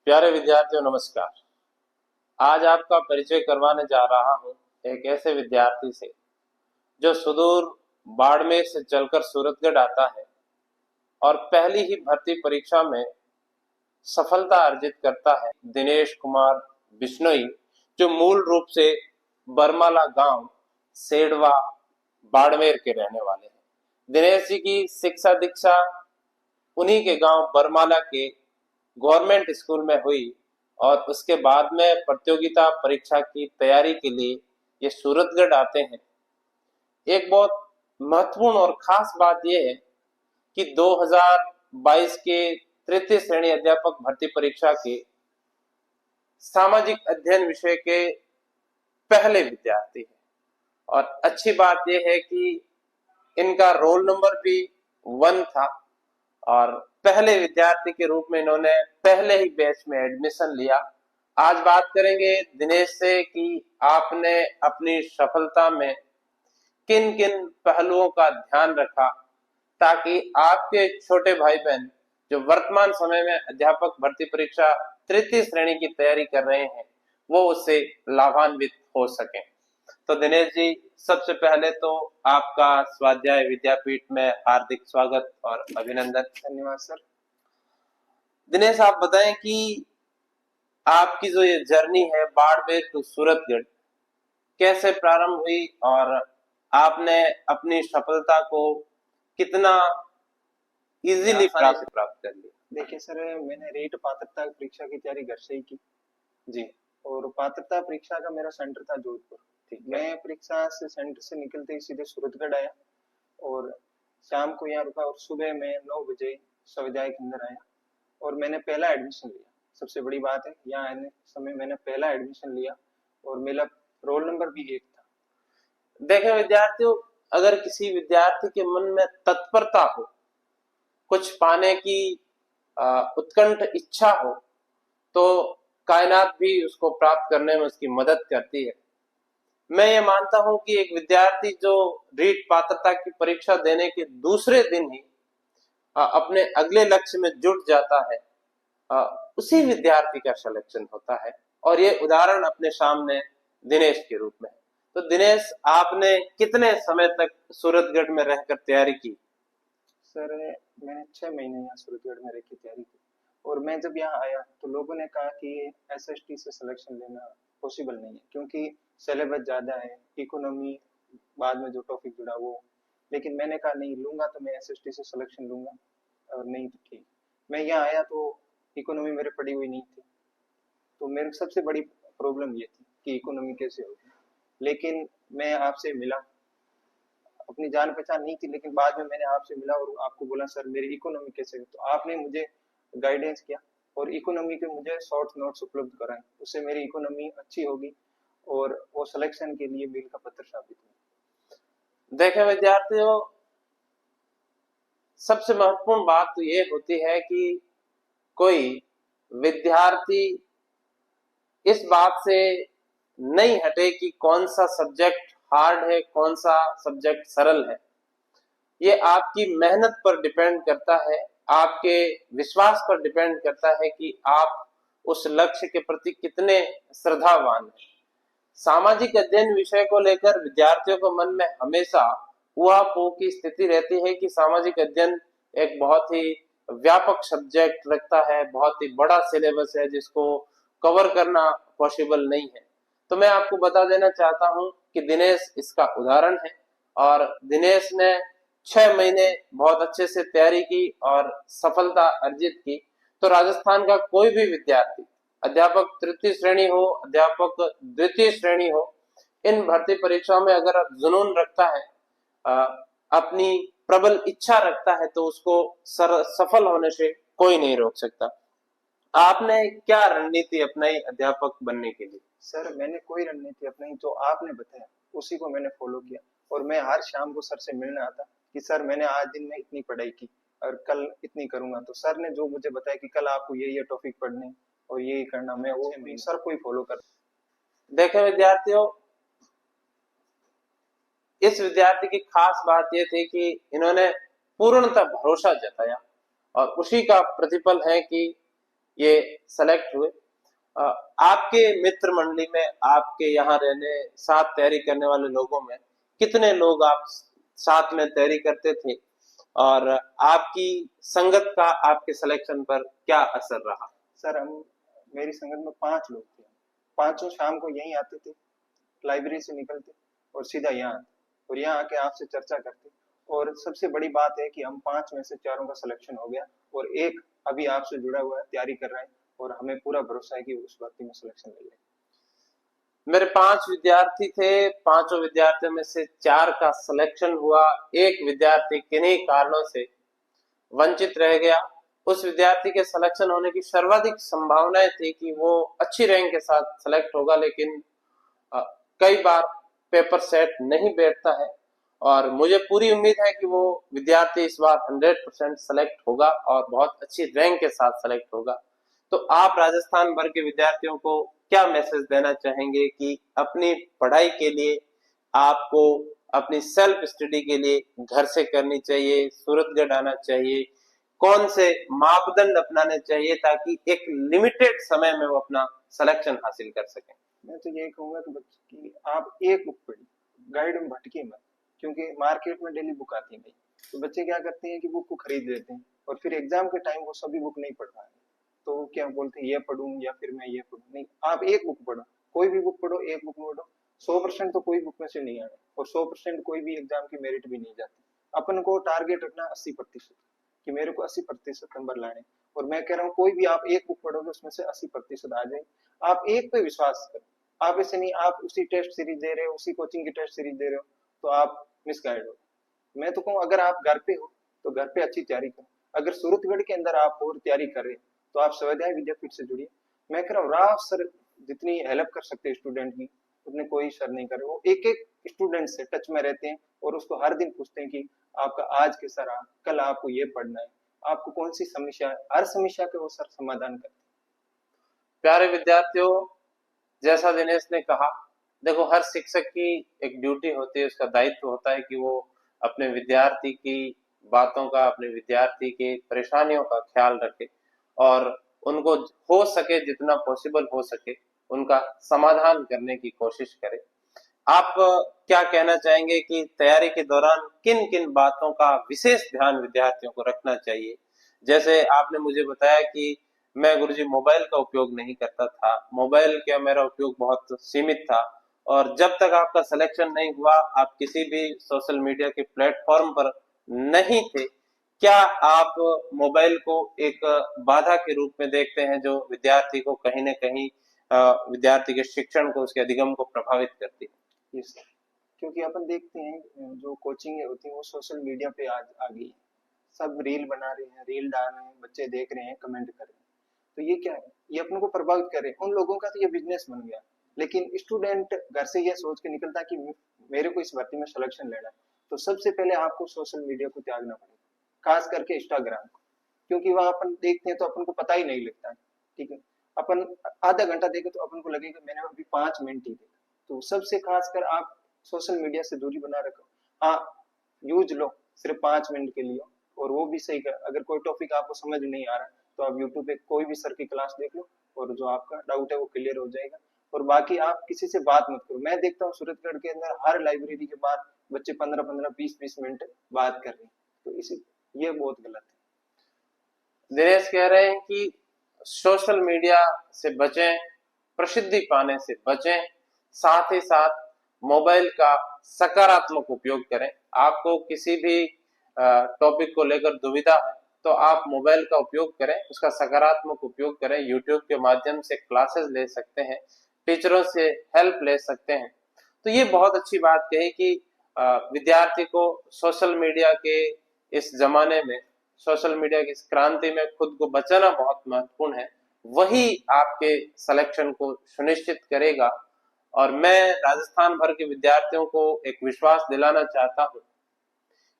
प्यारे विद्यार्थियों नमस्कार। आज आपका परिचय करवाने जा रहा हूं एक ऐसे विद्यार्थी से जो सुदूर बाड़मेर से चलकर सूरतगढ़ आता है और पहली ही भर्ती परीक्षा में सफलता अर्जित करता है। दिनेश कुमार बिश्नोई, जो मूल रूप से बरमाला गांव सेडवा बाड़मेर के रहने वाले हैं। दिनेश जी की शिक्षा दीक्षा उन्हीं के गांव बरमाला के गवर्नमेंट स्कूल में हुई और उसके बाद में प्रतियोगिता परीक्षा की तैयारी के लिए ये सूरतगढ़ आते हैं। एक बहुत महत्वपूर्ण और खास बात यह है कि 2022 के तृतीय श्रेणी अध्यापक भर्ती परीक्षा के सामाजिक अध्ययन विषय के पहले विद्यार्थी हैं। और अच्छी बात यह है कि इनका रोल नंबर भी 1 था और पहले विद्यार्थी के रूप में इन्होंने पहले ही बैच में एडमिशन लिया। आज बात करेंगे दिनेश से कि आपने अपनी सफलता में किन किन पहलुओं का ध्यान रखा ताकि आपके छोटे भाई बहन जो वर्तमान समय में अध्यापक भर्ती परीक्षा तृतीय श्रेणी की तैयारी कर रहे हैं वो उससे लाभान्वित हो सकें। तो दिनेश जी, सबसे पहले तो आपका स्वाध्याय विद्यापीठ में हार्दिक स्वागत और अभिनंदन। धन्यवाद सर। दिनेश, आप बताएं कि आपकी जो ये जर्नी है बाड़मेर टू सूरतगढ़ कैसे प्रारंभ हुई और आपने अपनी सफलता को कितना इजीली प्राप्त कर लिया? देखिए सर, मैंने रीट पात्रता परीक्षा की तैयारी घर से ही की जी। और पात्रता परीक्षा का मेरा सेंटर था जोधपुर। मैं परीक्षा से सेंटर से निकलते ही सीधे सूरतगढ़ आया और शाम को यहाँ रुका और सुबह में 9 बजे सविदाय के अंदर आया और मैंने पहला एडमिशन लिया। सबसे बड़ी बात है, यहाँ आने समय मैंने पहला एडमिशन लिया और मेरा रोल नंबर भी 1 था। देखें विद्यार्थियों, अगर किसी विद्यार्थी के मन में तत्परता हो, कुछ पाने की उत्कंठ इच्छा हो, तो कायनात भी उसको प्राप्त करने में उसकी मदद करती है। मैं ये मानता हूं कि एक विद्यार्थी जो रीट पात्रता की परीक्षा देने के दूसरे दिन ही अपने अगले लक्ष्य में जुट जाता है, उसी विद्यार्थी का सिलेक्शन होता है। और ये उदाहरण अपने सामने दिनेश के रूप में है। तो दिनेश, आपने कितने समय तक सूरतगढ़ में रहकर तैयारी की? सर, मैंने 6 महीने यहाँ सूरतगढ़ में रह के तैयारी की और मैं जब यहाँ आया तो लोगों ने कहा कि एसएसटी से सिलेक्शन लेना पॉसिबल नहीं है क्योंकि सिलेबस ज्यादा है, इकोनॉमी बाद में जो टॉपिक जुड़ा वो। लेकिन मैंने कहा नहीं, लूंगा तो मैं एसएसटी से सिलेक्शन लूंगा और नहीं तो ठीक। मैं यहाँ आया तो इकोनॉमी मेरे पड़ी हुई नहीं थी, तो मेरी सबसे बड़ी प्रॉब्लम ये थी कि इकोनॉमी कैसे होगी। लेकिन मैं आपसे मिला, अपनी जान पहचान नहीं थी, लेकिन बाद में मैंने आपसे मिला और आपको बोला सर मेरी इकोनॉमी कैसे है, तो आपने मुझे गाइडेंस किया और इकोनॉमी के मुझे शॉर्ट नोट्स उपलब्ध कराए। उससे मेरी इकोनॉमी अच्छी होगी और वो सिलेक्शन के लिए मील का पत्थर साबित हुआ। देखें विद्यार्थियों, सबसे महत्वपूर्ण बात तो ये होती है कि कोई विद्यार्थी इस बात से नहीं हटे कि कौन सा सब्जेक्ट हार्ड है, कौन सा सब्जेक्ट सरल है। ये आपकी मेहनत पर डिपेंड करता है, आपके विश्वास पर डिपेंड करता है कि आप उस लक्ष्य के प्रति कितने श्रद्धावान हैं। सामाजिक अध्ययन विषय को लेकर विद्यार्थियों को मन में हमेशा ऊहापोह की स्थिति रहती है कि सामाजिक अध्ययन एक बहुत ही व्यापक सब्जेक्ट लगता है, बहुत ही बड़ा सिलेबस है जिसको कवर करना पॉसिबल नहीं है। तो मैं आपको बता देना चाहता हूं कि दिनेश इसका उदाहरण है और दिनेश ने 6 महीने बहुत अच्छे से तैयारी की और सफलता अर्जित की। तो राजस्थान का कोई भी विद्यार्थी, अध्यापक तृतीय श्रेणी हो, अध्यापक द्वितीय श्रेणी हो, इन भर्ती परीक्षाओं में अगर जुनून रखता है, अपनी प्रबल इच्छा रखता है, तो उसको सफल होने से कोई नहीं रोक सकता। आपने क्या रणनीति अपनाई अध्यापक बनने के लिए? सर, मैंने कोई रणनीति अपनाई, जो आपने बताया उसी को मैंने फॉलो किया और मैं हर शाम को सर से मिलने आता कि सर मैंने आज दिन में इतनी पढ़ाई की और कल इतनी करूंगा। तो सर ने जो मुझे बताया कि कल आपको ये टॉपिक पढ़ने और यही करना, मैं वो सर को ही फॉलो कर। देखें विद्यार्थियों, इस विद्यार्थी की खास बात यह थी कि इन्होंने पूर्णतः भरोसा जताया और उसी का प्रतिफल है कि ये सेलेक्ट हुए। आपके मित्र मंडली में, आपके यहाँ रहने साथ तैयारी करने वाले लोगों में कितने लोग आप साथ में तैयारी करते थे, और आपकी संगत का आपके सिलेक्शन पर क्या असर रहा? सर हम मेरी संगत में 5 लोग थे। पांचों शाम को यहीं आते थे, लाइब्रेरी से निकलते और सीधा यहाँ आते और यहाँ आके आपसे चर्चा करते। और सबसे बड़ी बात है कि हम 5 में से 4 का सिलेक्शन हो गया और एक अभी आपसे जुड़ा हुआ है, तैयारी कर रहा है और हमें पूरा भरोसा है कि उस भर्ती में सिलेक्शन ले लेगा। मेरे 5 विद्यार्थी थे, पांचों विद्यार्थियों में से 4 का सिलेक्शन हुआ। एक विद्यार्थी किन्हीं कारणों से वंचित रह गया। उस विद्यार्थी के सिलेक्शन होने की सर्वाधिक संभावनाएं थी कि वो अच्छी रैंक के साथ सिलेक्ट होगा, लेकिन अ, कई बार पेपर सेट नहीं बैठता है, और मुझे पूरी उम्मीद है कि वो विद्यार्थी इस बार 100% सेलेक्ट होगा और बहुत अच्छी रैंक के साथ सेलेक्ट होगा। तो आप राजस्थान भर के विद्यार्थियों को क्या मैसेज देना चाहेंगे कि अपनी पढ़ाई के लिए आपको अपनी सेल्फ स्टडी के लिए घर से करनी चाहिए, सूरतगढ़ आना चाहिए, कौन से मापदंड अपनाने चाहिए ताकि एक लिमिटेड समय में वो अपना सिलेक्शन हासिल कर सकें? मैं तो यही कहूंगा कि बच्चे की आप एक बुक पढ़िए, गाइड में भटकिए मत, क्योंकि मार्केट में डेली बुक आती नहीं। तो बच्चे क्या करते हैं कि बुक को खरीद लेते हैं और फिर एग्जाम के टाइम वो सभी बुक नहीं पढ़ पाए, तो क्या बोलते हैं ये पढ़ूं या फिर मैं ये पढ़ूं। नहीं, आप एक बुक पढ़ो, कोई भी बुक पढ़ो, एक बुक पढ़ो। 100% तो कोई बुक में से नहीं आए और 100% कोई भी एग्जाम की मेरिट भी नहीं जाती। अपन को टारगेट रखना 80% कि मेरे को 80% नंबर लाने। और मैं कह रहा हूँ कोई भी आप एक बुक पढ़ोगे उसमें से 80% आ जाए। आप एक पे विश्वास करो, आप ऐसे नहीं आप उसी टेस्ट सीरीज दे रहे हो, उसी कोचिंग की टेस्ट सीरीज दे रहे हो, तो आप मिसगाइड हो। मैं तो कहूँ अगर आप घर पे हो तो घर पे अच्छी तैयारी करो। अगर सूरतगढ़ के अंदर आप और तैयारी कर रहे हो तो आप स्वाध्याय विद्यापीठ से जुड़िए। मैं कह रहा हूँ राव सर जितनी हेल्प कर सकते हैं स्टूडेंट की उतने कोई सर नहीं करे। वो एक एक स्टूडेंट से टच में रहते हैं और उसको हर दिन पूछते हैं कि आपका आज कैसा रहा, कल आपको ये पढ़ना है, आपको कौन सी समस्या है, हर समस्या के वो सर समाधान करते हैं। प्यारे विद्यार्थियों, जैसा दिनेश ने कहा, देखो हर शिक्षक की एक ड्यूटी होती है, उसका दायित्व होता है कि वो अपने विद्यार्थी की बातों का, अपने विद्यार्थी के परेशानियों का ख्याल रखे और उनको हो सके, जितना पॉसिबल हो सके, उनका समाधान करने की कोशिश करे। आप क्या कहना चाहेंगे कि तैयारी के दौरान किन किन बातों का विशेष ध्यान विद्यार्थियों को रखना चाहिए? जैसे आपने मुझे बताया कि मैं गुरुजी मोबाइल का उपयोग नहीं करता था, मोबाइल का मेरा उपयोग बहुत सीमित था, और जब तक आपका सिलेक्शन नहीं हुआ आप किसी भी सोशल मीडिया के प्लेटफॉर्म पर नहीं थे। क्या आप मोबाइल को एक बाधा के रूप में देखते हैं जो विद्यार्थी को कहीं न कहीं विद्यार्थी के शिक्षण को, उसके अधिगम को प्रभावित करती है? यस, क्योंकि अपन देखते हैं जो कोचिंग होती है वो सोशल मीडिया पे आज आ गई है। सब रील बना रहे हैं, रील डाल रहे हैं, बच्चे देख रहे हैं, कमेंट कर रहे हैं। तो ये क्या है, ये अपन को प्रभावित कर रहे हैं। उन लोगों का तो ये बिजनेस बन गया। लेकिन स्टूडेंट घर से ये सोच के निकलता कि मेरे को इस भर्ती में सिलेक्शन लेना है, तो सबसे पहले आपको सोशल मीडिया को त्यागना पड़ेगा, खास करके इंस्टाग्राम को। क्योंकि वहां अपन देखते हैं तो अपन को पता ही नहीं लगता है। ठीक है, अपन आधा घंटा देखे तो अपन को लगेगा मैंने अभी 5 मिनट ही देखा। तो सबसे खास कर आप सोशल मीडिया से दूरी बना रखो। हाँ, यूज लो सिर्फ 5 मिनट के लिए, और वो भी सही कर। अगर कोई टॉपिक आपको समझ नहीं आ रहा तो आप यूट्यूब पे कोई भी सर की क्लास देख लो और जो आपका डाउट है वो क्लियर हो जाएगा। और बाकी आप किसी से बात मत करो। मैं देखता हूँ सूरतगढ़ के अंदर हर लाइब्रेरी के बाद बच्चे 15-15, 20-20 मिनट बात कर रहे हैं, तो इसी ये बहुत गलत है। दिनेश कह रहे हैं कि सोशल मीडिया से बचें, प्रसिद्धि पाने से बचें, साथ ही साथ मोबाइल का सकारात्मक उपयोग करें। आपको किसी भी टॉपिक को लेकर दुविधा है तो आप मोबाइल का उपयोग करें, उसका सकारात्मक उपयोग करें। यूट्यूब के माध्यम से क्लासेस ले सकते हैं, टीचरों से हेल्प ले सकते हैं। तो ये बहुत अच्छी बात कही कि विद्यार्थी को सोशल मीडिया के इस जमाने में, सोशल मीडिया की इस क्रांति में खुद को बचाना बहुत महत्वपूर्ण है। वही आपके सिलेक्शन को सुनिश्चित करेगा। और मैं राजस्थान भर के विद्यार्थियों को एक विश्वास दिलाना चाहता हूँ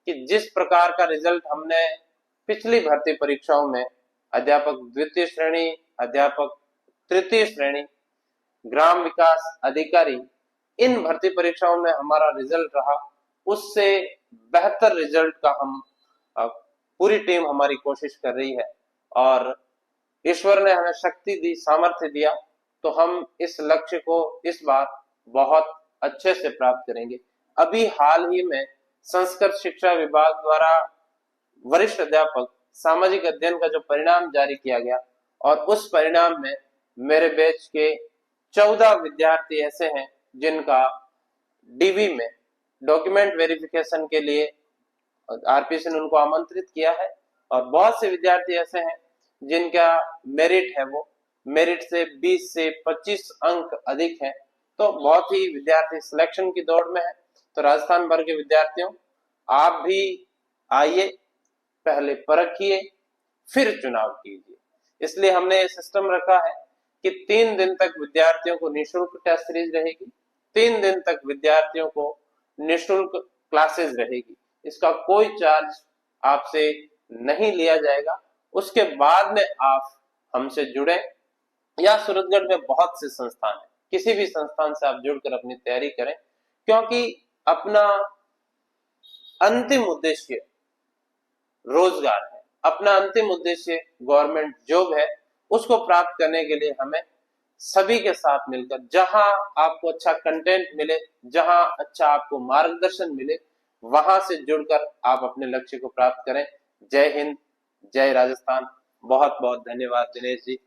कि जिस प्रकार का रिजल्ट हमने पिछली भर्ती परीक्षाओं में, अध्यापक द्वितीय श्रेणी, अध्यापक तृतीय श्रेणी, ग्राम विकास अधिकारी, इन भर्ती परीक्षाओं में हमारा रिजल्ट रहा, उससे बेहतर रिजल्ट का हम पूरी टीम हमारी कोशिश कर रही है। और ईश्वर ने हमें शक्ति दी, सामर्थ्य दिया, तो हम इस लक्ष्य को इस बार बहुत अच्छे से प्राप्त करेंगे। अभी हाल ही में संस्कृत शिक्षा विभाग द्वारा वरिष्ठ अध्यापक सामाजिक अध्ययन का जो परिणाम जारी किया गया, और उस परिणाम में मेरे बैच के 14 विद्यार्थी ऐसे हैं जिनका डीवी में डॉक्यूमेंट वेरिफिकेशन के लिए आरपीसी ने उनको आमंत्रित किया है, और बहुत से विद्यार्थी ऐसे हैं जिनका मेरिट है वो मेरिट से 20 से 25 अंक अधिक है। तो बहुत ही विद्यार्थी सिलेक्शन की दौड़ में है। तो राजस्थान भर के विद्यार्थियों, आप भी आइए, पहले परखिए फिर चुनाव कीजिए। इसलिए हमने ये सिस्टम रखा है कि 3 दिन तक विद्यार्थियों को निःशुल्क टेस्ट सीरीज रहेगी, 3 दिन तक विद्यार्थियों को निःशुल्क क्लासेस रहेगी। इसका कोई चार्ज आपसे नहीं लिया जाएगा। उसके बाद में आप हमसे जुड़े, या सूरतगढ़ में बहुत से संस्थान है, किसी भी संस्थान से आप जुड़कर अपनी तैयारी करें, क्योंकि अपना अंतिम उद्देश्य रोजगार है, अपना अंतिम उद्देश्य गवर्नमेंट जॉब है। उसको प्राप्त करने के लिए हमें सभी के साथ मिलकर, जहां आपको अच्छा कंटेंट मिले, जहां अच्छा आपको मार्गदर्शन मिले, वहां से जुड़कर आप अपने लक्ष्य को प्राप्त करें। जय हिंद, जय राजस्थान। बहुत बहुत धन्यवाद दिनेश जी।